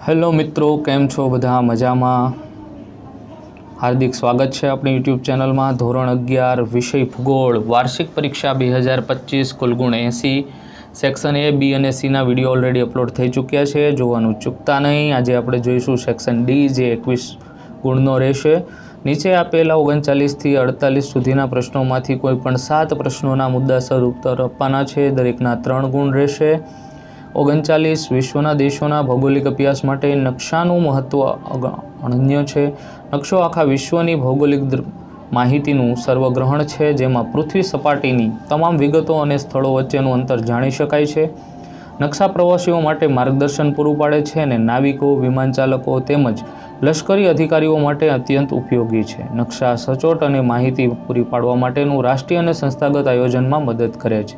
Hello મિત્રો, કેમ છો બધા? મજામાં? હાર્દિક સ્વાગત છે આપણી યુટ્યુબ ચેનલમાં. ધોરણ 11 વિષય ભૂગોળ વાર્ષિક પરીક્ષા 2025 કુલ ગુણ 80 સેક્શન A, B અને C ના વિડીયો ઓલરેડી અપલોડ થઈ ચૂક્યા છે, જોવાનું ચૂકતા નહીં. આજે આપણે જોઈશું સેક્શન D, જે 21 ગુણનો રહેશે. નીચે આપેલા 39 થી 48 સુધીના પ્રશ્નોમાંથી કોઈ પણ 7 પ્રશ્નોના મુદ્દાસર ઉત્તર આપવાના છે. દરેકના 3 ગુણ રહેશે. 39 વિશ્વના દેશોના ભૌગોલિક અભ્યાસ માટે નકશાનું મહત્વ અનન્ય છે. નકશો આખા વિશ્વની ભૌગોલિક માહિતીનું સર્વગ્રહણ છે, જેમાં પૃથ્વી સપાટીની તમામ વિગતો અને સ્થળો વચ્ચેનું અંતર જાણી શકાય છે. નકશા પ્રવાસીઓ માટે માર્ગદર્શન પૂરું પાડે છે અને નાવિકો, વિમાનચાલકો તેમજ લશ્કરી અધિકારીઓ માટે અત્યંત ઉપયોગી છે. નકશા સચોટ અને માહિતી પૂરી પાડવા માટેનું રાષ્ટ્રીય અને સંસ્થાગત આયોજનમાં મદદ કરે છે.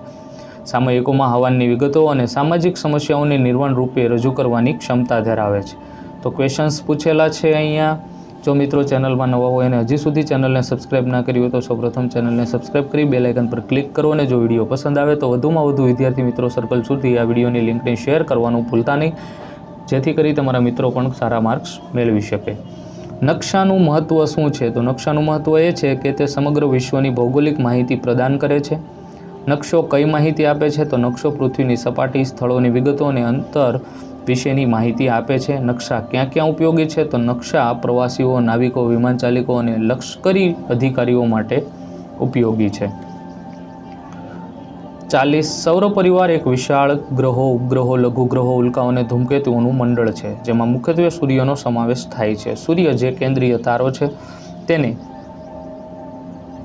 સામયિકોમાં હવામાનની વિગતો અને સામાજિક સમસ્યાઓને નિર્વાણ રૂપે રજૂ કરવાની ક્ષમતા ધરાવે છે. તો ક્વેશ્ચન્સ પૂછેલા છે અહીંયા. જો મિત્રો ચેનલમાં નવા હોય અને હજી સુધી ચેનલને સબસ્ક્રાઇબ ના કરી હોય તો સૌપ્રથમ ચેનલને સબસ્ક્રાઇબ કરી બેલ આઇકન પર ક્લિક કરો, અને જો વિડીયો પસંદ આવે તો વધુમાં વધુ વિદ્યાર્થી મિત્રો સર્કલ સુધી આ વિડીયોની લિંકને શેર કરવાનું ભૂલતા નહીં, જેથી કરી તમારા મિત્રો પણ સારા માર્ક્સ મેળવી શકે. નકશાનું મહત્ત્વ શું છે? તો નકશાનું મહત્ત્વ એ છે કે તે સમગ્ર વિશ્વની ભૌગોલિક માહિતી પ્રદાન કરે છે. નકશો કઈ માહિતી આપે છે? તો નકશો પૃથ્વીની સપાટી, સ્થળોની વિગતો અને અંતર વિશેની માહિતી આપે છે. નકશા ક્યાં ક્યાં ઉપયોગી છે? તો નકશા પ્રવાસીઓ, નાવિકો, વિમાનચાલકો અને લશ્કરી અધિકારીઓ માટે ઉપયોગી છે. 40 સૌર પરિવાર એક વિશાળ ગ્રહો, ઉપગ્રહો, લઘુગ્રહો, ઉલ્કાઓ અને ધૂમકેતુઓનું મંડળ છે, જેમાં મુખ્યત્વે સૂર્યનો સમાવેશ થાય છે. સૂર્ય, જે કેન્દ્રીય તારો છે, તેને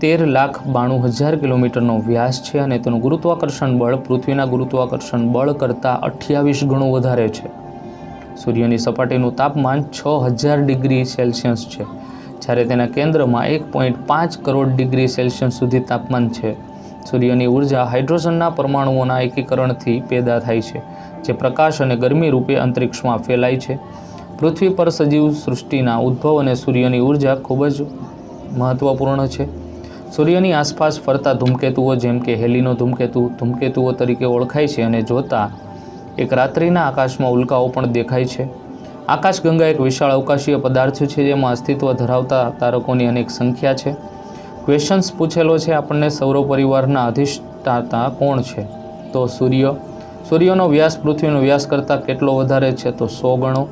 13,92,000 કિલોમીટરનો વ્યાસ છે અને તેનું ગુરુત્વાકર્ષણ બળ પૃથ્વીના ગુરુત્વાકર્ષણ બળ કરતાં 28 ગણું વધારે છે. સૂર્યની સપાટીનું તાપમાન 6000 ડિગ્રી સેલ્સિયસ છે, જ્યારે તેના કેન્દ્રમાં 1.5 કરોડ ડિગ્રી સેલ્સિયસ સુધી તાપમાન છે. સૂર્યની ઉર્જા હાઇડ્રોજનના પરમાણુઓના એકીકરણથી પેદા થાય છે, જે પ્રકાશ અને ગરમી રૂપે અંતરિક્ષમાં ફેલાય છે. પૃથ્વી પર સજીવ સૃષ્ટિના ઉદ્ભવ અને સૂર્યની ઉર્જા ખૂબ જ મહત્વપૂર્ણ છે. સૂર્યની આસપાસ ફરતા ધૂમકેતુઓ, જેમ કે હેલીનો ધૂમકેતુઓ તરીકે ઓળખાય છે, અને જોતા એક રાત્રિના આકાશમાં ઉલ્કાઓ પણ દેખાય છે. આકાશગંગા એક વિશાળ અવકાશીય પદાર્થ છે, જેમાં અસ્તિત્વ ધરાવતા તારકોની અનેક સંખ્યા છે. ક્વેશ્ચન્સ પૂછેલો છે આપણને, સૌર પરિવારના અધિષ્ઠાતા કોણ છે? તો સૂર્ય. સૂર્યનો વ્યાસ પૃથ્વીનો વ્યાસ કરતાં કેટલો વધારે છે? તો 100 ગણો.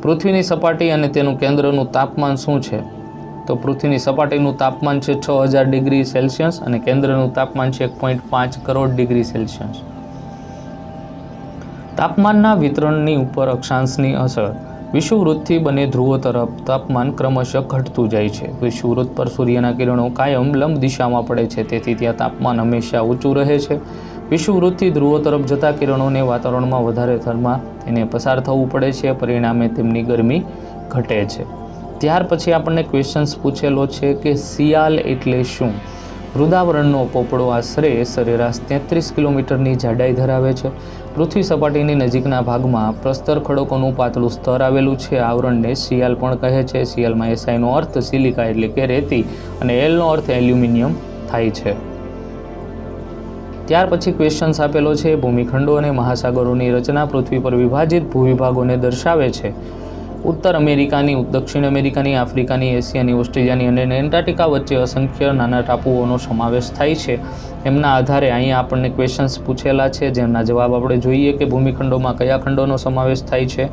પૃથ્વીની સપાટી અને તેનું કેન્દ્રનું તાપમાન શું છે? તો પૃથ્વીની સપાટીનું તાપમાન છે 6000 ડિગ્રી સેલ્સિયસ અને કેન્દ્રનું તાપમાન છે 1.5 કરોડ ડિગ્રી સેલ્સિયસ. તાપમાનના વિતરણની ઉપર અક્ષાંશની અસર. વિષુવવૃત્તથી બને ધ્રુવો તરફ તાપમાન ક્રમશઃ ઘટતું જાય છે. વિષુવવૃત્ત પર સૂર્યના કિરણો કાયમ લંબ દિશામાં પડે છે, તેથી ત્યાં તાપમાન હંમેશા ઊંચું રહે છે. વિષુવવૃત્તથી ધ્રુવો તરફ જતા કિરણોને વાતાવરણમાં વધારે થરમાં તેને પસાર થવું પડે છે, પરિણામે તેમની ગરમી ઘટે છે. ત્યાર પછી આપણને ક્વેશ્ચન્સ પૂછેલો છે કે શિયાળ એટલે શું? વૃંદાવરણનો પોપડો આશરે સરેરાશ 33 કિલોમીટરની જાડાઈ ધરાવે છે. પૃથ્વી સપાટીની નજીકના ભાગમાં પ્રસ્તર ખડકોનું પાતળું સ્તર આવેલું છે. આવરણને શિયાળ પણ કહે છે. શિયાળમાં SIનો અર્થ સિલિકા એટલે કે રેતી અને Lનો અર્થ એલ્યુમિનિયમ થાય છે. ત્યાર પછી ક્વેશ્ચન્સ આપેલો છે, ભૂમિખંડો અને મહાસાગરોની રચના પૃથ્વી પર વિભાજિત ભૂવિભાગોને દર્શાવે છે. ઉત્તર અમેરિકાની, દક્ષિણ અમેરિકાની, આફ્રિકાની, એશિયાની, ઓસ્ટ્રેલિયાની અને એન્ટાર્કટિકા વચ્ચે અસંખ્ય નાના ટાપુઓનો સમાવેશ થાય છે. એમના આધારે અહીંયા આપણને ક્વેશ્ચન્સ પૂછેલા છે, જેમના જવાબ આપણે જોઈએ કે ભૂમિખંડોમાં કયા ખંડોનો સમાવેશ થાય છે.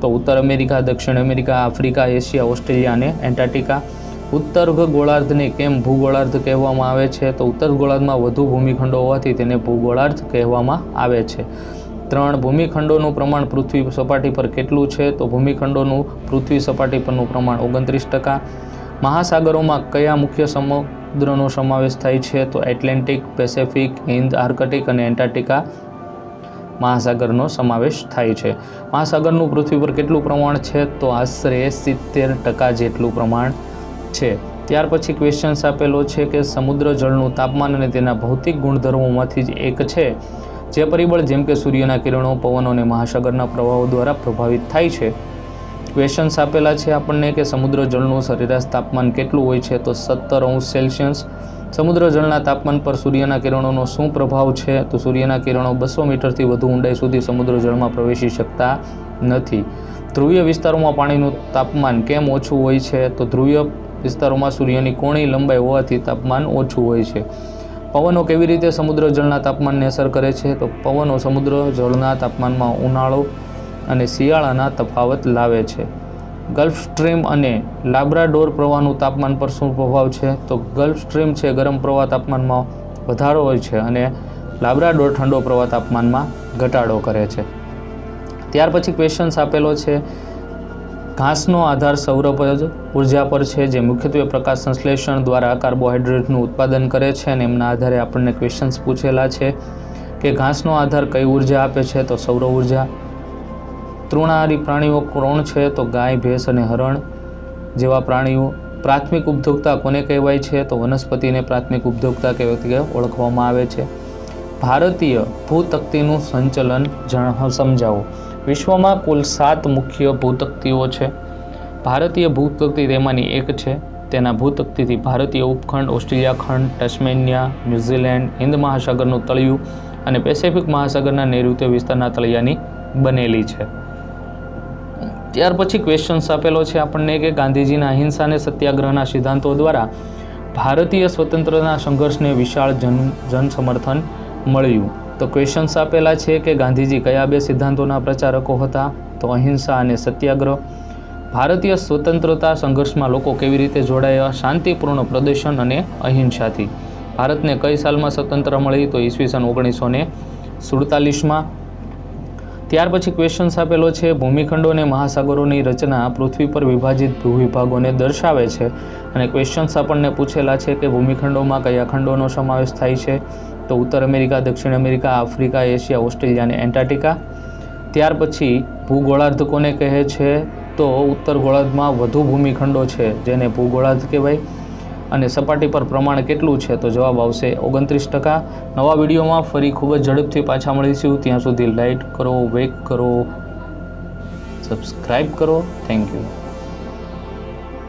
તો ઉત્તર અમેરિકા, દક્ષિણ અમેરિકા, આફ્રિકા, એશિયા, ઓસ્ટ્રેલિયા અને એન્ટાર્કટિકા. ઉત્તર ગોળાર્ધને કેમ ભૂગોળાર્ધ કહેવામાં આવે છે? તો ઉત્તર ગોળાર્ધમાં વધુ ભૂમિખંડો હોવાથી તેને ભૂગોળાર્ધ કહેવામાં આવે છે. 3 ભૂમિખંડોનું પ્રમાણ પૃથ્વી સપાટી પર કેટલું છે? તો ભૂમિખંડોનું પૃથ્વી સપાટી પરનું પ્રમાણ 29%. મહાસાગરોમાં કયા મુખ્ય સમુદ્રનો સમાવેશ થાય છે? તો એટલાન્ટિક, પેસિફિક, હિન્દ, આર્કટિક અને એન્ટાર્કટિકા મહાસાગરનો સમાવેશ થાય છે. મહાસાગરનું પૃથ્વી પર કેટલું પ્રમાણ છે? તો આશરે 70% જેટલું પ્રમાણ છે. ત્યાર પછી ક્વેશ્ચન્સ આપેલો છે કે સમુદ્ર જળનું તાપમાન અને તેના ભૌતિક ગુણધર્મોમાંથી જ એક છે, જે પરિબળ જેમ કે સૂર્યના કિરણો, પવનો અને મહાસાગરના પ્રવાહો દ્વારા પ્રભાવિત થાય છે. ક્વેશ્ચન્સ આપેલા છે આપણને કે સમુદ્ર જળનું સરેરાશ તાપમાન કેટલું હોય છે? તો 17°C. સમુદ્ર જળના તાપમાન પર સૂર્યના કિરણોનો શું પ્રભાવ છે? તો સૂર્યના કિરણો 200 મીટરથી વધુ ઊંડાઈ સુધી સમુદ્ર જળમાં પ્રવેશી શકતા નથી. ધ્રુવીય વિસ્તારોમાં પાણીનું તાપમાન કેમ ઓછું હોય છે? તો ધ્રુવીય વિસ્તારોમાં સૂર્યની કોણીય લંબાઈ હોવાથી તાપમાન ઓછું હોય છે. પવનો કેવી રીતે સમુદ્ર જળના તાપમાનને અસર કરે છે? તો પવનો સમુદ્ર જળના તાપમાનમાં ઉનાળો અને શિયાળાના તફાવત લાવે છે. ગલ્ફ સ્ટ્રીમ અને લાબ્રાડોર પ્રવાહનું તાપમાન પર શું પ્રભાવ છે? તો ગલ્ફ સ્ટ્રીમ છે ગરમ પ્રવાહ તાપમાનમાં વધારો હોય છે અને લાબ્રાડોર ઠંડો પ્રવાહ તાપમાનમાં ઘટાડો કરે છે. ત્યાર પછી ક્વેશ્ચન્સ આપેલો છે. ઘાસનો આધાર સૌરભજ ઉર્જા પર છે, જે મુખ્યત્વે પ્રકાશ સંશ્લેષણ દ્વારા કાર્બોહાઈડ્રેટનું ઉત્પાદન કરે છે અને એમના આધારે આપણને ક્વેશ્ચન્સ પૂછેલા છે કે ઘાસનો આધાર કઈ ઉર્જા આપે છે? તો સૌર ઉર્જા. તૃણાહારી પ્રાણીઓ કોણ છે? તો ગાય, ભેંસ અને હરણ જેવા પ્રાણીઓ. પ્રાથમિક ઉપભોક્તા કોને કહેવાય છે? તો વનસ્પતિને પ્રાથમિક ઉપભોક્તા તરીકે ઓળખવામાં આવે છે. ભારતીય ભૂતકતીનું સંચલન સમજાવો. વિશ્વમાં કુલ 7 મુખ્ય ભૂતકતીઓ છે. ભારતીય ભૂતકતી તેમાંની એક છે. તેના ભૂતકતીથી ભારતીય ઉપખંડ, ઓસ્ટ્રેલિયા ખંડ, ટસ્મેનિયા, ન્યૂઝીલેન્ડ, હિન્દ મહાસાગરનું તળિયું અને પેસિફિક મહાસાગરના નૈઋત્ય વિસ્તારના તળિયાની બનેલી છે. ત્યાર પછી ક્વેશ્ચન્સ આપેલો છે આપણને કે ગાંધીજીના અહિંસા અને સત્યાગ્રહના સિદ્ધાંતો દ્વારા ભારતીય સ્વતંત્રતા સંઘર્ષને વિશાળ જન સમર્થન મળ્યું. તો ક્વેશ્ચન્સ આપેલા છે કે ગાંધીજી કયા 2 સિદ્ધાંતોના પ્રચારકો હતા? તો અહિંસા અને સત્યાગ્રહ. ભારતીય સ્વતંત્રતા સંઘર્ષમાં લોકો કેવી રીતે જોડાયા? શાંતિપૂર્ણ પ્રદર્શન અને અહિંસાથી. ભારતને કઈ સાલમાં સ્વતંત્ર મળી? તો ઈસવીસન 1947માં. ત્યાર પછી ક્વેશ્ચન્સ આપેલો છે. ભૂમિખંડો અને મહાસાગરોની રચના પૃથ્વી પર વિભાજિત ભૂવિભાગોને દર્શાવે છે અને ક્વેશ્ચન્સ આપણને પૂછેલા છે કે ભૂમિખંડોમાં કયા ખંડોનો સમાવેશ થાય છે? તો ઉત્તર અમેરિકા, દક્ષિણ અમેરિકા, આફ્રિકા, એશિયા, ઓસ્ટ્રેલિયા અને એન્ટાર્કટિકા. ત્યાર પછી ભૂગોળાર્ધ કોને કહે છે? તો ઉત્તર ગોળાર્ધમાં વધુ ભૂમિખંડો છે જેને ભૂગોળાર્ધ કહેવાય. અને સપાટી પર પ્રમાણ કેટલું છે? તો જવાબ આવશે 29%. નવા વિડીયોમાં ફરી ખૂબ જ ઝડપથી પાછા મળીશું. ત્યાં સુધી લાઈક કરો, વેક કરો, સબસ્ક્રાઈબ કરો. Thank you.